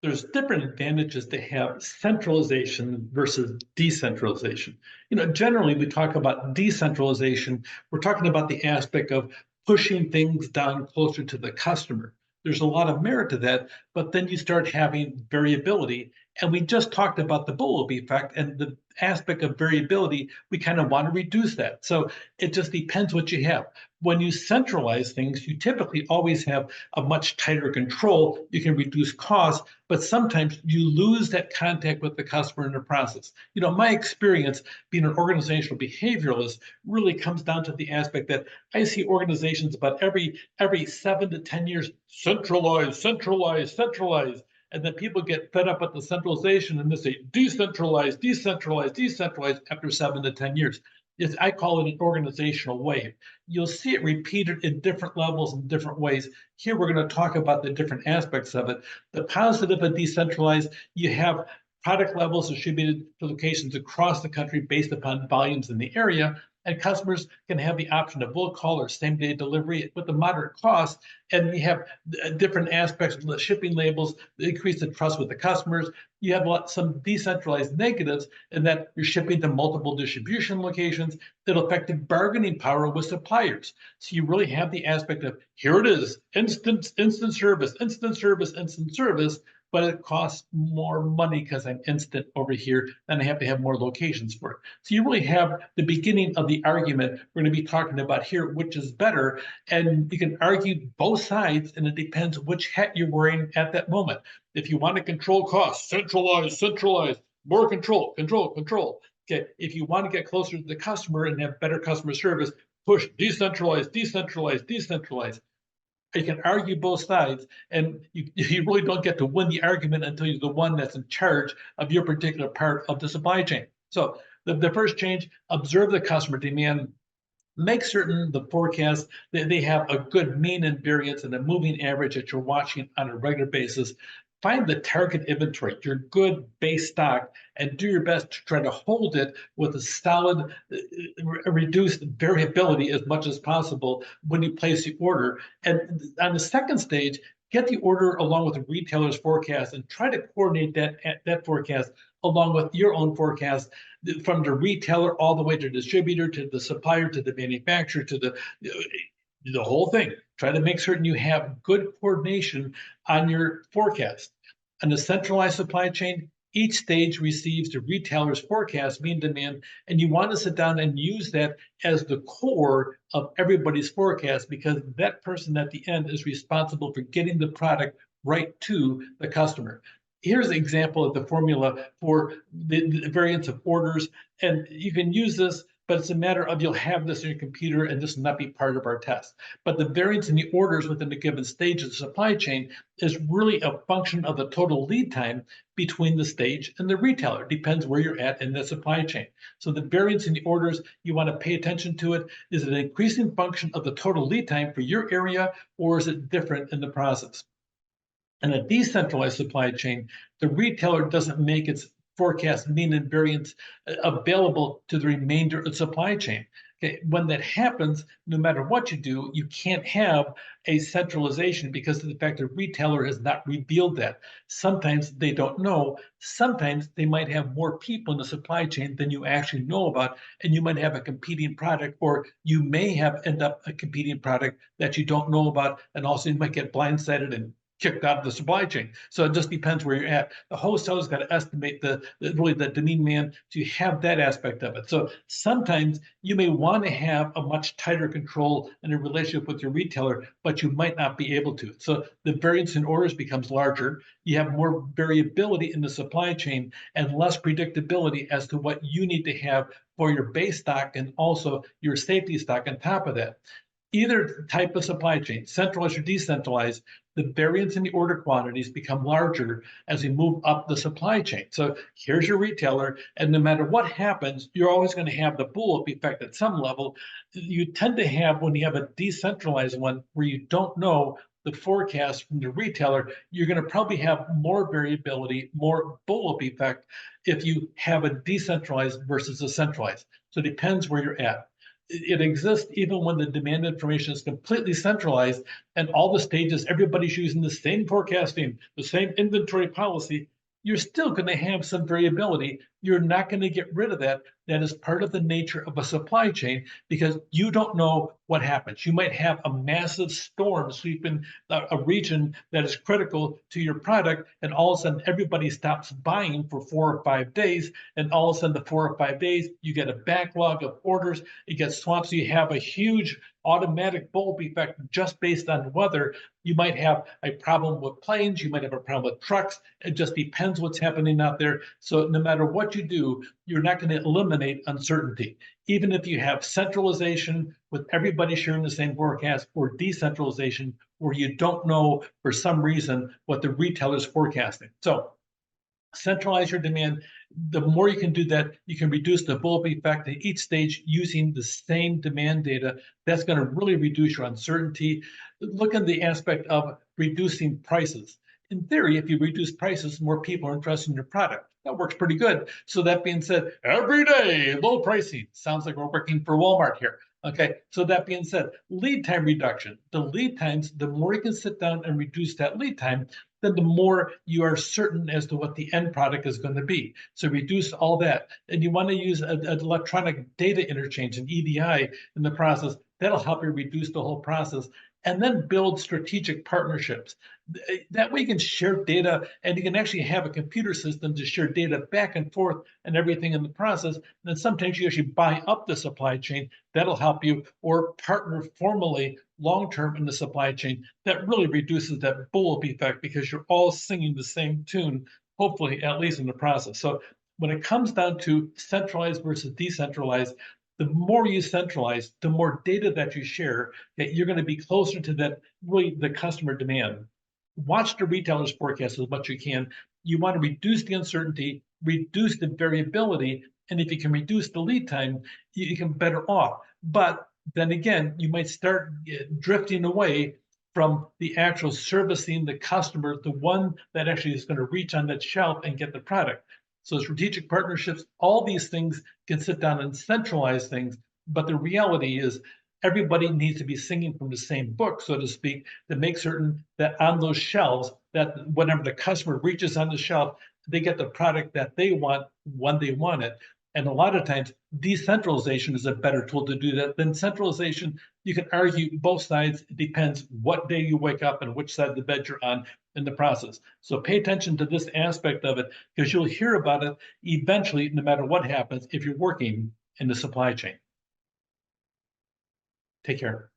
there's different advantages to have centralization versus decentralization. Generally we talk about decentralization, we're talking about the aspect of pushing things down closer to the customer. There's a lot of merit to that, but then you start having variability. And we just talked about the bullwhip effect and the aspect of variability. We kind of want to reduce that. So it just depends what you have. When you centralize things, you typically always have a much tighter control. You can reduce costs, but sometimes you lose that contact with the customer in the process. My experience being an organizational behavioralist really comes down to the aspect that I see organizations about every 7 to 10 years centralize, centralize, centralize. And then people get fed up with the centralization and they say decentralize, decentralize, decentralize after 7 to 10 years. I call it an organizational wave. You'll see it repeated in different levels in different ways. Here we're going to talk about the different aspects of it. The positive of decentralized, you have product levels distributed to locations across the country based upon volumes in the area. And customers can have the option of will call or same day delivery with a moderate cost. And you have different aspects of the shipping labels that increase the trust with the customers. You have some decentralized negatives in that you're shipping to multiple distribution locations that affect the bargaining power with suppliers. So you really have the aspect of here it is, instant service, instant service, instant service. But it costs more money because I'm instant over here, and I have to have more locations for it. So you really have the beginning of the argument we're going to be talking about here, which is better. And you can argue both sides, and it depends which hat you're wearing at that moment. If you want to control costs, centralize, centralize, more control, control, control. Okay. If you want to get closer to the customer and have better customer service, push decentralize, decentralize, decentralize. You can argue both sides, and you really don't get to win the argument until you're the one that's in charge of your particular part of the supply chain. So the first change, observe the customer demand. Make certain the forecast that they have a good mean and variance and a moving average that you're watching on a regular basis. Find the target inventory, your good base stock, and do your best to try to hold it with a solid, reduced variability as much as possible when you place the order. And on the second stage, get the order along with the retailer's forecast and try to coordinate that forecast along with your own forecast from the retailer all the way to the distributor, to the supplier, to the manufacturer, to the whole thing. Try to make certain you have good coordination on your forecast. On the centralized supply chain, each stage receives the retailer's forecast, mean demand, and you want to sit down and use that as the core of everybody's forecast because that person at the end is responsible for getting the product right to the customer. Here's an example of the formula for the variance of orders, and you can use this, but it's a matter of you'll have this in your computer and this will not be part of our test. But the variance in the orders within a given stage of the supply chain is really a function of the total lead time between the stage and the retailer. It depends where you're at in the supply chain. So the variance in the orders, you want to pay attention to it. Is it an increasing function of the total lead time for your area, or is it different in the process? In a decentralized supply chain, the retailer doesn't make its forecast mean and variance available to the remainder of the supply chain. Okay, when that happens, no matter what you do, you can't have a centralization because of the fact the retailer has not revealed that. Sometimes they don't know. Sometimes they might have more people in the supply chain than you actually know about, and you might have a competing product, or you may end up a competing product that you don't know about, and also you might get blindsided and kicked out of the supply chain. So it just depends where you're at. The wholesaler's got to estimate really the demand to have that aspect of it. So sometimes you may want to have a much tighter control in a relationship with your retailer, but you might not be able to. So the variance in orders becomes larger. You have more variability in the supply chain and less predictability as to what you need to have for your base stock and also your safety stock on top of that. Either type of supply chain, centralized or decentralized, the variance in the order quantities become larger as we move up the supply chain. So here's your retailer, and no matter what happens, you're always going to have the bullwhip effect at some level. You tend to have, when you have a decentralized one where you don't know the forecast from the retailer, you're going to probably have more variability, more bullwhip effect if you have a decentralized versus a centralized. So it depends where you're at. it exists even when the demand information is completely centralized and all the stages, everybody's using the same forecasting, the same inventory policy. You're still going to have some variability. You're not going to get rid of that. That is part of the nature of a supply chain because you don't know what happens. You might have a massive storm sweeping a region that is critical to your product, and all of a sudden everybody stops buying for 4 or 5 days, and all of a sudden the 4 or 5 days you get a backlog of orders. It gets swamped, so you have a huge automatic bulb effect just based on weather. You might have a problem with planes, you might have a problem with trucks. It just depends what's happening out there. So no matter what you do, you're not going to eliminate uncertainty. Even if you have centralization with everybody sharing the same forecast, or decentralization where you don't know for some reason what the retailer is forecasting. So centralize your demand. The more you can do that, you can reduce the bulb effect at each stage using the same demand data. That's going to really reduce your uncertainty. Look at the aspect of reducing prices. In theory, if you reduce prices, more people are interested in your product. That works pretty good. So that being said, every day, low pricing. Sounds like we're working for Walmart here. Okay, so that being said, lead time reduction. The lead times, the more you can sit down and reduce that lead time, then the more you are certain as to what the end product is going to be. So reduce all that. And you want to use an electronic data interchange, an EDI, in the process. That'll help you reduce the whole process. And then build strategic partnerships. That way you can share data, and you can actually have a computer system to share data back and forth and everything in the process. And then sometimes you actually buy up the supply chain. That'll help you, or partner formally long-term in the supply chain. That really reduces that bulb effect because you're all singing the same tune, hopefully, at least in the process. So when it comes down to centralized versus decentralized, the more you centralize, the more data that you share, that you're going to be closer to that, really the customer demand. Watch the retailer's forecast as much as you can. You want to reduce the uncertainty, reduce the variability, and if you can reduce the lead time, you can better off. But then again, you might start drifting away from the actual servicing the customer, the one that actually is going to reach on that shelf and get the product. So strategic partnerships, all these things can sit down and centralize things, but the reality is everybody needs to be singing from the same book, so to speak, to make certain that on those shelves, that whenever the customer reaches on the shelf, they get the product that they want when they want it. And a lot of times, decentralization is a better tool to do that than centralization. You can argue both sides. It depends what day you wake up and which side of the bed you're on in the process. So pay attention to this aspect of it because you'll hear about it eventually, no matter what happens, if you're working in the supply chain. Take care.